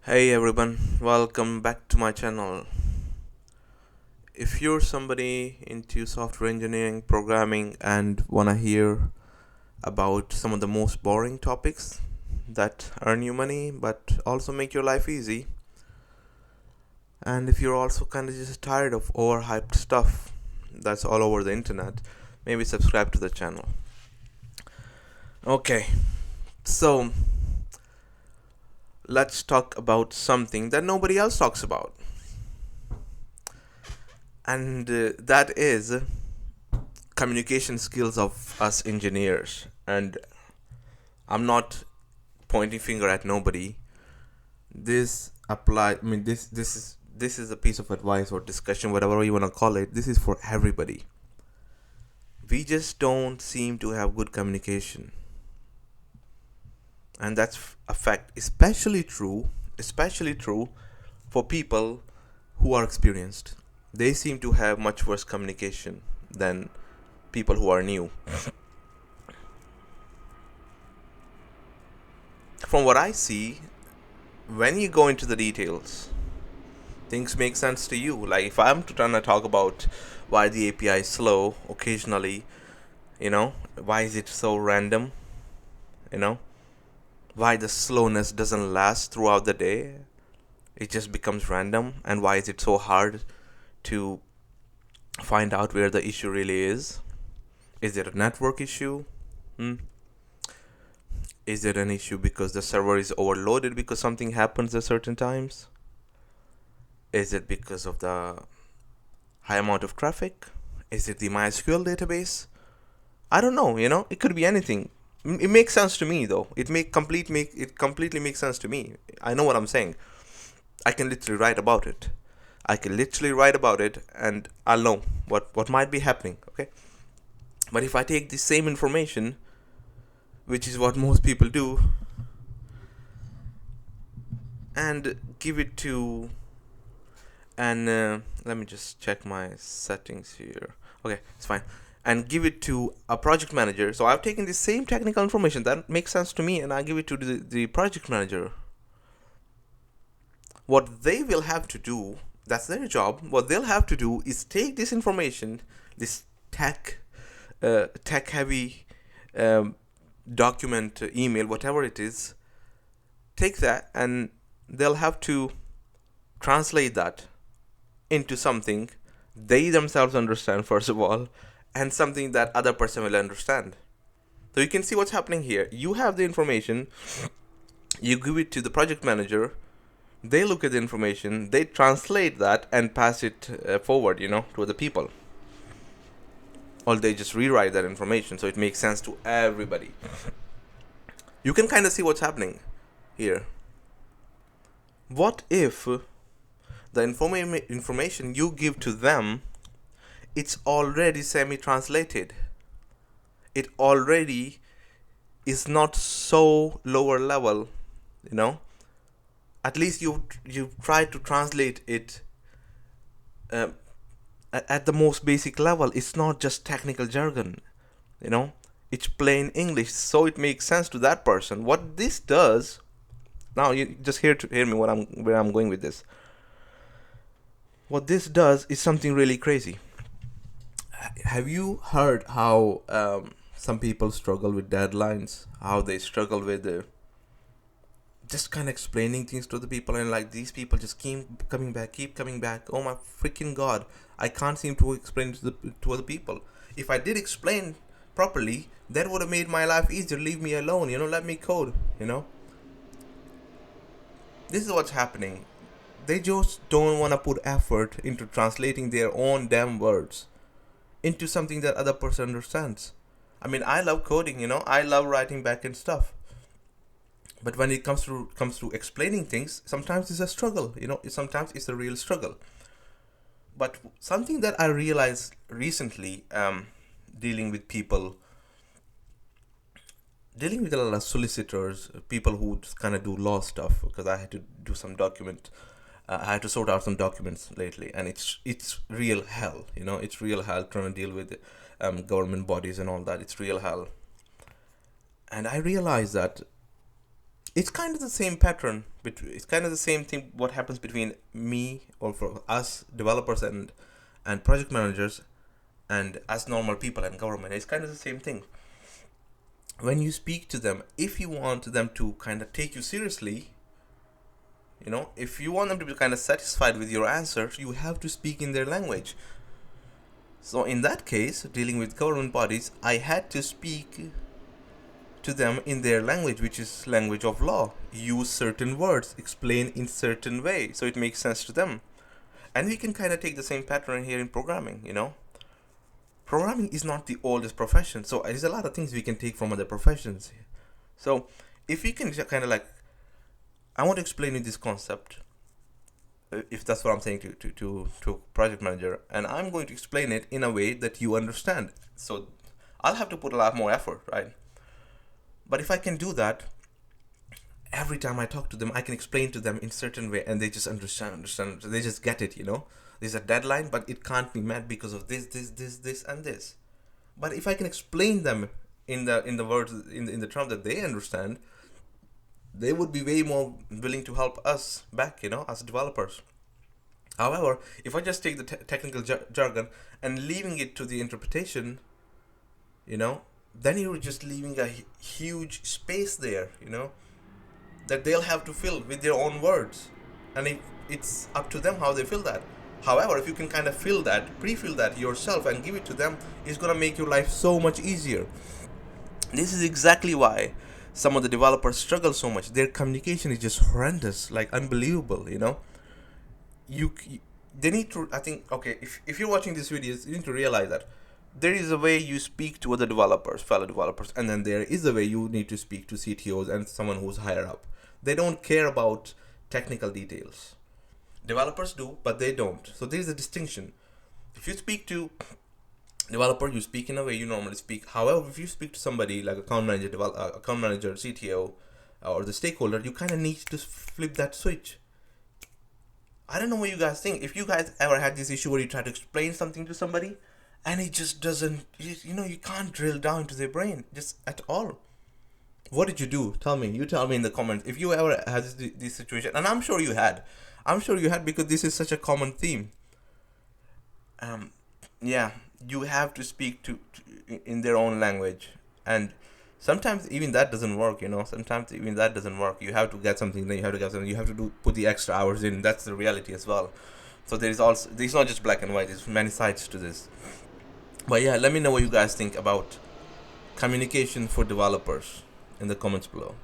Hey everyone, welcome back to my channel. If you're somebody into software engineering, programming, and wanna hear about some of the most boring topics that earn you money but also make your life easy, and if you're also kind of just tired of overhyped stuff that's all over the internet, maybe subscribe to the channel. Okay, so let's talk about something that nobody else talks about, and that is communication skills of us engineers. And I'm not pointing finger at nobody. This is a piece of advice or discussion, whatever you want to call it. This is for everybody. We just don't seem to have good communication, and that's a fact. Especially true for people who are experienced. They seem to have much worse communication than people who are new. From what I see, when you go into the details, things make sense to you. Like if I'm trying to talk about why the API is slow occasionally, why is it so random, you know, why the slowness doesn't last throughout the day, it just becomes random, and why is it so hard to find out where the issue really is. Is it a network issue? Hmm? Is it an issue because the server is overloaded because something happens at certain times? Is it because of the high amount of traffic? Is it the MySQL database? I don't know. It could be anything. It makes sense to me though. It completely makes sense to me. I know what I'm saying. I can literally write about it. And I'll know what might be happening. Okay, but if I take the same information, which is what most people do, and give it to and let me just check my settings here. Okay, it's fine. And give it to a project manager. So I've taken the same technical information that makes sense to me, and I give it to the project manager. What they will have to do, that's their job. What they'll have to do is take this information, this tech heavy um, document, email, whatever it is, take that, and they'll have to translate that into something they themselves understand, first of all, and something that other person will understand. So you can see what's happening here. You have the information, you give it to the project manager, they look at the information, they translate that and pass it forward, to other people. Or they just rewrite that information so it makes sense to everybody. You can kind of see what's happening here. What if the information you give to them, it's already semi-translated? It already is not so lower level, you know. At least you try to translate it uh, at the most basic level. It's not just technical jargon, you know. It's plain English, so it makes sense to that person. What this does, now you just hear me where I'm going with this. What this does is something really crazy. Have you heard how some people struggle with deadlines? How they struggle with just kind of explaining things to the people, and like these people just keep coming back. Oh my freaking god! I can't seem to explain to other people. If I did explain properly, that would have made my life easier. Leave me alone. Let me code. This is what's happening. They just don't want to put effort into translating their own damn words into something that other person understands. I mean, I love coding, I love writing backend stuff. But when it comes to explaining things, sometimes it's a struggle, sometimes it's a real struggle. But something that I realized recently, dealing with a lot of solicitors, people who kind of do law stuff, because I had to do some I had to sort out some documents lately, and it's real hell. It's real hell trying to deal with government bodies and all that. It's real hell. And I realized that it's kind of the same pattern. It's kind of the same thing. What happens between me or for us developers and project managers and us normal people and government. It's kind of the same thing. When you speak to them, if you want them to kind of take you seriously, if you want them to be kind of satisfied with your answers, you have to speak in their language. So in that case, dealing with government bodies, I had to speak to them in their language, which is language of law. Use certain words, explain in certain way, so it makes sense to them. And we can kind of take the same pattern here in programming. Programming is not the oldest profession, so there's a lot of things we can take from other professions. So if we can kind of I want to explain you this concept, if that's what I'm saying to project manager, and I'm going to explain it in a way that you understand. So I'll have to put a lot more effort, right? But if I can do that, every time I talk to them, I can explain to them in certain way, and they just understand. They just get it. There's a deadline, but it can't be met because of this, and this. But if I can explain them in the words in the term that they understand, they would be way more willing to help us back, as developers. However, if I just take the technical jargon and leaving it to the interpretation, then you're just leaving a huge space there, that they'll have to fill with their own words. And it's up to them how they fill that. However, if you can kind of pre-fill that yourself and give it to them, it's going to make your life so much easier. This is exactly why some of the developers struggle so much. Their communication is just horrendous, like unbelievable, They need to, I think, okay, if you're watching these videos, you need to realize that there is a way you speak to other fellow developers, and then there is a way you need to speak to CTOs and someone who's higher up. They don't care about technical details. Developers do, but they don't. So there's a distinction. If you speak to developer, you speak in a way you normally speak. However, if you speak to somebody like account manager, CTO, or the stakeholder, you kind of need to flip that switch. I don't know what you guys think. If you guys ever had this issue where you try to explain something to somebody and it just doesn't, you can't drill down to their brain just at all. What did you do? Tell me. You tell me in the comments if you ever had this situation, and I'm sure you had. Because this is such a common theme. Yeah, you have to speak to in their own language, and sometimes even that doesn't work. Sometimes even that doesn't work. You have to get something, then you have to get something. You have to put the extra hours in. That's the reality as well. So there's not just black and white. There's many sides to this. But yeah, let me know what you guys think about communication for developers in the comments below.